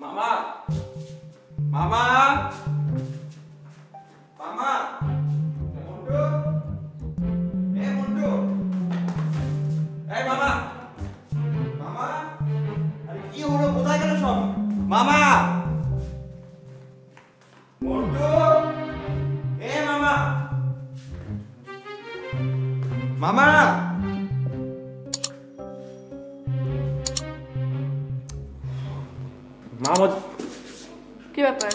মামা মামা মামা মন্টু মন্টু এই মামা মামা আরে কি হলো কোথায় গেল সব মামা মন্টু মামা মামা মামা কি ব্যাপার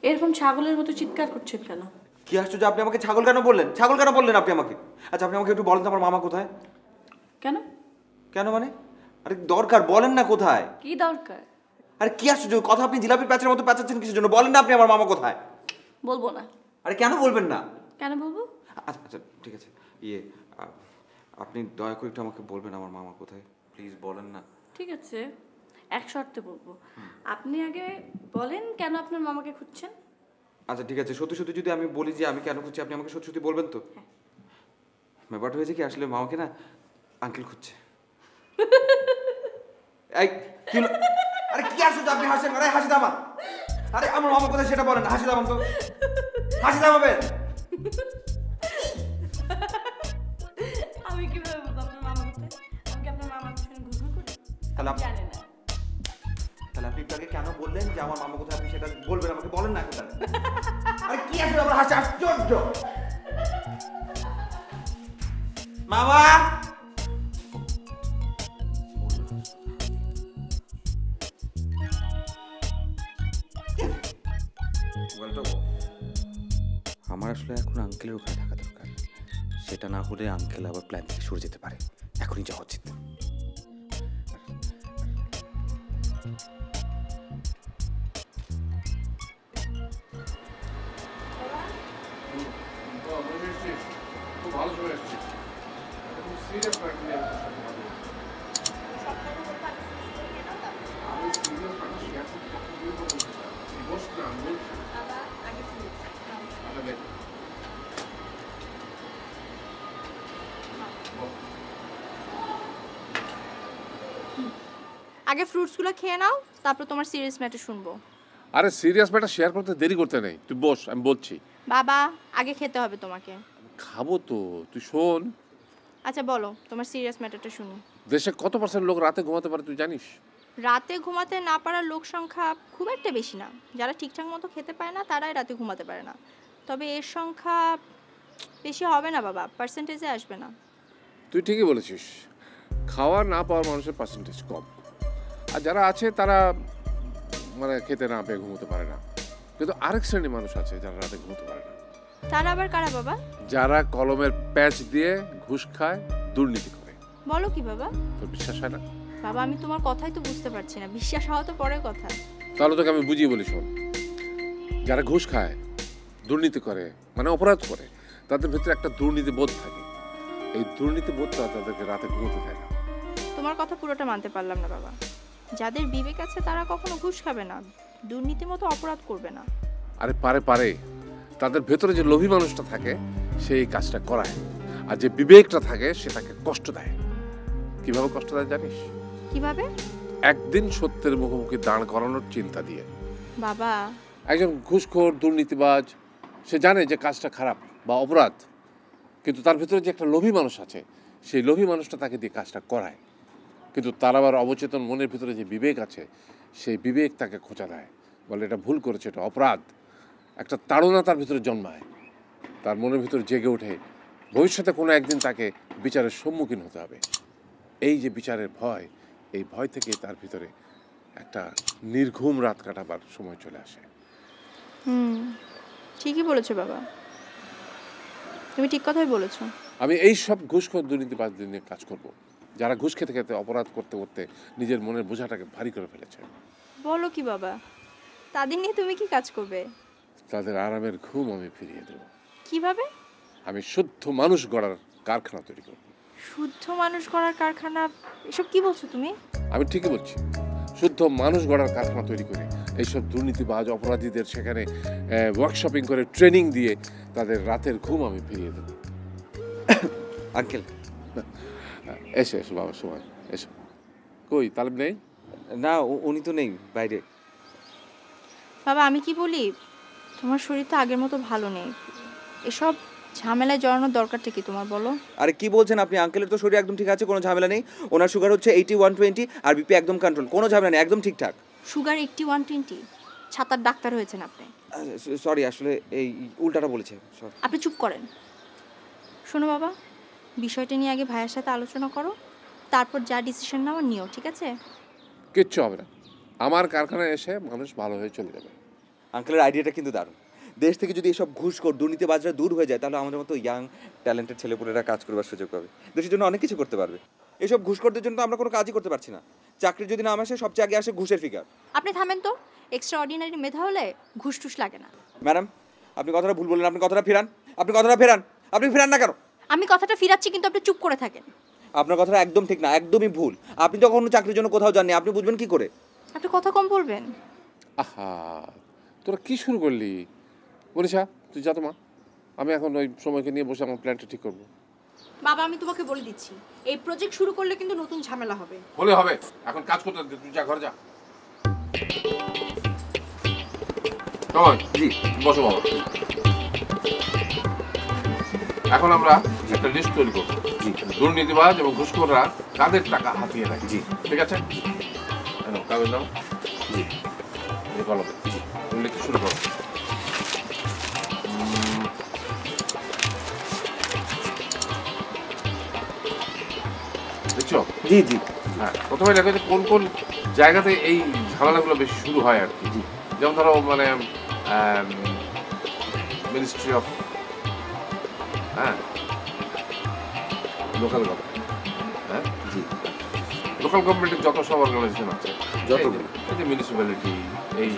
এরকম ছাগলের মতো চিৎকার করছেন কেন? কি আশ্চর্য, আপনি আমাকে ছাগল কেন বললেন? ছাগল কেন বললেন আপনি আমাকে? আচ্ছা আপনি আমাকে একটু বলেন তো আমার মামা কোথায়? কেন কেন মানে? আরে দরকার, বলেন না কোথায়। কি দরকার? আরে কি আশ্চর্য কথা, আপনি জিলাপির প্যাচের মতো প্যাচাচ্ছেন কিসের জন্য? বলেন না আপনি আমার মামা কোথায়। বলবো না। আরে কেন বলবেন না? কেন বলবো? আচ্ছা আচ্ছা ঠিক আছে, আপনি দয়া করে একটু আমাকে বলবেন আমার মামা কোথায়, প্লিজ বলেন না। ঠিক আছে, এক শর্তে বলবো। আপনি আগে বলেন কেন আপনার মামাকে খুঁজছেন। আচ্ছা ঠিক আছে, সত্যি সত্যি যদি আমি বলি যে আমি কেন খুঁজছি, আপনি আমাকে সত্যি সত্যি বলবেন তো? ব্যাপারটা হয়েছে কি, আসলে মামাকে না আঙ্কেল খুঁজছে। এই কি আরে কি আশ্চর্য, আপনি হাসছেন? আরে হাসি থামান। আরে আমার মামা কোথায় সেটা বলেন, হাসি থামান তো, হাসি থামাবেন। আমি কিভাবে বলবো আপনার মামা কোথায়? আমি কি আপনার মামার পিছনে ঘুরঘুর করি? তাহলে জানি না। তাহলে আপনি তাকে কেন বললেন যে আমার মামা কোথায়, আপনি সেটা বলবেন আমাকে, বলেন না কোথায়। আরে কি আসলে আমার হাসি, আশ্চর্য। মামা আমার আসলে এখন আঙ্কেলের ওখানে থাকা দরকার, সেটা না হলে আঙ্কেল আবার প্ল্যান থেকে সরে যেতে পারে। এখনই যাওয়া উচিত। ভালো চলে এসেছি। সিরিয়াস আমি সিরিয়াস ম্যাটার শেয়ার করতে ইমোশনাল বলছি। আগে ফ্রুটসগুলো খেয়ে নাও, তারপর তোমার সিরিয়াস ম্যাটার শুনবো। আরে সিরিয়াস ম্যাটার শেয়ার করতে দেরি করতে নেই, তুই বস, আমি বলছি। বাবা আগে খেতে হবে তোমাকে। খাবো তো, তুই শোন। আচ্ছা বলো, তোমার সিরিয়াস ম্যাটারটা শুনি। দেশে কত পার্সেন্ট লোক রাতে ঘুমাতে পারে তুই জানিস? রাতে ঘুমাতে না পারার লোক সংখ্যা খুব একটা বেশি না। যারা ঠিকঠাক মতো খেতে পারে না তারাই রাতে ঘুমাতে পারে না। তবে এর সংখ্যা বেশি হবে না বাবা, পার্সেন্টেজে আসবে না। তুই ঠিকই বলেছিস, খাওয়া না পাওয়ার মানুষের পার্সেন্টেজ কম। আর যারা আছে তারা মানে খেতে না পেয়ে ঘুমোতে পারে না। কিন্তু আরেক শ্রেণীর মানুষ আছে যারা রাতে ঘুমোতে পারে না। তারা আবার কারা বাবা? যারা কলমের প্যাচ দিয়ে ঘুষ খায়, দুর্নীতি করে। বলো কি বাবা? তোর বিশ্বাস হয় না? বাবা আমি তোমার কথাই তো বুঝতে পারছি না, বিশ্বাস হওয়া তো পরের কথা। তাহলে তোকে আমি বুঝিয়ে বলি শোন। যারা ঘুষ খায়, দুর্নীতি করে, মানে অপরাধ করে, তাদের ভিতরে একটা দুর্নীতি বোধ থাকে। এই দুর্নীতি বোধটা তাদেরকে রাতে ঘুমোতে দেয় না। তোমার কথা পুরোটা মানতে পারলাম না বাবা। যাদের বিবেক আছে তারা কখনো ঘুষ খাবে না, দুর্নীতির মতো অপরাধ করবে না। আরে পারে পারে, তাদের ভেতরে যে লোভী মানুষটা থাকে সেই কাজটা করায়, আর যে বিবেকটা থাকে সে তাকে কষ্ট দেয়। কিভাবে কষ্ট দেয় জানিস? কিভাবে? একদিন সত্যের মুখোমুখি দাঁড় করানোর চিন্তা দিয়ে। বাবা একজন ঘুষখোর দুর্নীতিবাজ সে জানে যে কাজটা খারাপ বা অপরাধ, কিন্তু তার ভিতরে যে একটা লোভী মানুষ আছে, সেই লোভী মানুষটা তাকে দিয়ে কাজটা করায়। কিন্তু তার আবার অবচেতন মনের ভিতরে যে বিবেক আছে, সেই বিবেক তাকে খোঁচা দেয়, বলে এটা ভুল করেছে, এটা অপরাধ। একটা তাড়না তার ভিতরে জন্মায়, তার মনের ভিতরে জেগে ওঠে ভবিষ্যতে কোনো একদিন তাকে বিচারের সম্মুখীন হতে হবে। এই যে বিচারের ভয়, এই ভয় থেকে তার ভিতরে একটা নির্ঘুম রাত কাটাবার সময় চলে আসে। ঠিকই বলেছো বাবা, তুমি ঠিক কথাই বলেছো। আমি এই সব ঘুষখোর দুর্নীতিবাজদের নিয়ে কাজ করব, যারা ঘুষ খেতে খেতে অপরাধ করতে করতে নিজের মনের বোঝাটাকে ভারী করে ফেলেছে। বলো কি বাবা, তাদের নিয়ে তুমি কি কাজ করবে? তাদের আরামের ঘুম আমি ফিরিয়ে দেব। কিভাবে? আমি শুদ্ধ মানুষ গড়ার কারখানা তৈরি করব। শুদ্ধ মানুষ গড়ার কারখানা? এসব কি বলছো তুমি? আমি ঠিকই বলছি, শুদ্ধ মানুষ গড়ার কারখানা তৈরি করে এইসব দুর্নীতিবাজ অপরাধীদের সেখানে ওয়ার্কশপিং করে ট্রেনিং দিয়ে তাদের রাতের ঘুম আমি ফিরিয়ে দেব। আঙ্কেল এসো এসো বাবা, সময় এসো। কই তালেব নেই? না, উনি তো নেই, বাইরে। বাবা আমি কি বলি, তোমার শরীর তো আগের মতো ভালো নেই, এসব ঝামেলায় জড়ানোর দরকারটা কি তোমার বলো? আরে কি বলছেন আপনি? আঙ্কেলের তো শরীর একদম ঠিক আছে, কোনো ঝামেলা নেই। ওনার সুগার হচ্ছে 80/120 আর বিপি একদম কন্ট্রোল, কোনো ঝামেলা নেই, একদম ঠিকঠাক। সুগার 80/120? ছাতার ডাক্তার হয়েছেন আপনি। সরি, আসলে এই উল্টাটা বলেছে। সরি। আপনি চুপ করেন। শোনো বাবা, বিষয়টা নিয়ে আগে ভাইয়ের সাথে আলোচনা করো, তারপর যা ডিসিশন নাও নিও, ঠিক আছে? কিচ্ছু হবে না, আমার কারখানায় এসে মানুষ ভালো হয়ে চলে যাবে। আঙ্কেলের আইডিয়াটা কিন্তু দারুণ। দেশ থেকে যদি এসব ঘুষখোর দুর্নীতিবাজরা দূর হয়ে যায়, তাহলে আমাদের মতো ইয়াং ট্যালেন্টেড ছেলেপুলেরা কাজ করবার সুযোগ পাবে, দেশের জন্য অনেক কিছু করতে পারবে। এসব ঘুষখোরদের জন্য তো আমরা কোনো কাজই করতে পারছি না। চাকরি যদি নাম আসে, সবচেয়ে আগে আসে ঘুষের ফিগার। আপনি থামেন তো, এক্সট্রা অর্ডিনারি মেধা হলে ঘুষ টুস লাগে না। ম্যাডাম, আপনি কথাটা ভুল বললেন, আপনি কথাটা ফেরান, আপনি কথাটা ফেরান, আপনি ফেরান না কেন? আমি কথাটা ফিরাচ্ছি, কিন্তু আপনি চুপ করে থাকেন। আপনার কথাটা একদম ঠিক না, একদমই ভুল। আপনি তো কখনো চাকরির জন্য কোথাও যাননি, আপনি বুঝবেন কি করে? আপনি কথা কম বলবেন। আহা, তোরা কি শুরু করলি? মনীষা তুই যা তো মা, আমি এখন ওই সময়কে নিয়ে বসে আমার প্ল্যানটা ঠিক করবো। বাবা আমি তোমাকে বলে দিচ্ছি, এই প্রজেক্ট শুরু করলে কিন্তু নতুন ঝামেলা হবে। হলে হবে, এখন কাজ করতে দে, তুই যা ঘরে যা। চল জি বসো বাবা। এখন আমরা একটা লিস্ট তৈরি করবো, দুর্নীতিবাজ এবং ঘুষখোররা কাদের টাকা হাতিয়ে নেয়। জি ঠিক আছে, কাগজ দাও। জি এই কলম, তুমি লিখতে শুরু করো। বুঝছো? জি জি হ্যাঁ, প্রথমে দেখো যে কোন কোন জায়গাতে এই ঝামেলাগুলো বেশি শুরু হয় আর কি। যেমন ধরো মানে মিনিস্ট্রি অফ লোকাল গভর্নমেন্ট, হ্যাঁ জি লোকাল গভর্নমেন্টের যত সব অর্গানাইজেশন আছে, যতগুলো। এই যে মিউনিসিপ্যালিটি, এই